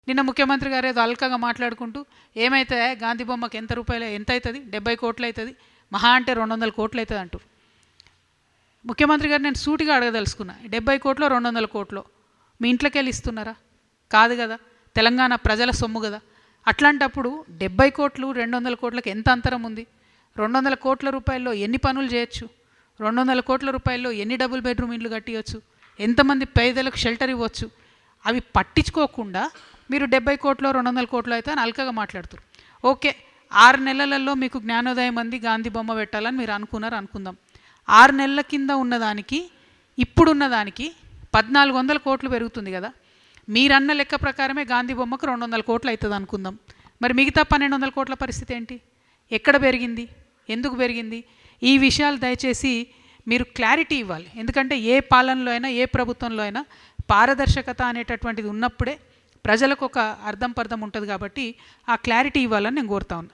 నిన్న ముఖ్యమంత్రి గారు ఏదో అల్కగా మాట్లాడుకుంటూ ఏమైతే గాంధీ బొమ్మకి ఎంత రూపాయలు ఎంత అవుతుంది, 70 కోట్లు అవుతుంది, మహా అంటే 200 కోట్లు అవుతుంది అంటూ. ముఖ్యమంత్రి గారు నేను సూటిగా అడగదలుచుకున్నా, 70 కోట్లు 200 కోట్లు మీ ఇంట్లోకి వెళ్ళి ఇస్తున్నారా? కాదు కదా, తెలంగాణ ప్రజల సొమ్ము కదా. అట్లాంటప్పుడు 70 కోట్లు 200 కోట్లకు ఎంత అంతరం ఉంది? 200 కోట్ల రూపాయల్లో ఎన్ని పనులు చేయొచ్చు? 200 కోట్ల రూపాయల్లో ఎన్ని డబుల్ బెడ్రూమ్ ఇండ్లు కట్టియచ్చు? ఎంతమంది పేదలకు షెల్టర్ ఇవ్వచ్చు? అవి పట్టించుకోకుండా మీరు 70 కోట్లు 200 కోట్లు అయితే అని అల్కగా మాట్లాడుతారు. ఓకే, 6 నెలలలో మీకు జ్ఞానోదయం అంది గాంధీ బొమ్మ పెట్టాలని మీరు అనుకున్నారు అనుకుందాం. 6 నెలల కింద ఉన్నదానికి ఇప్పుడున్న దానికి 1400 కోట్లు పెరుగుతుంది కదా. మీరన్న లెక్క ప్రకారమే గాంధీ బొమ్మకు 200 కోట్లు అవుతుంది అనుకుందాం. మరి మిగతా 1200 కోట్ల పరిస్థితి ఏంటి? ఎక్కడ పెరిగింది? ఎందుకు పెరిగింది? ఈ విషయాలు దయచేసి మీరు క్లారిటీ ఇవ్వాలి. ఎందుకంటే ఏ పాలనలో అయినా ఏ ప్రభుత్వంలో అయినా పారదర్శకత అనేటటువంటిది ఉన్నప్పుడే ప్రజలకు ఒక అర్థం పర్థం ఉంటుంది. కాబట్టి ఆ క్లారిటీ ఇవ్వాలని నేను కోరుతా ఉన్నా.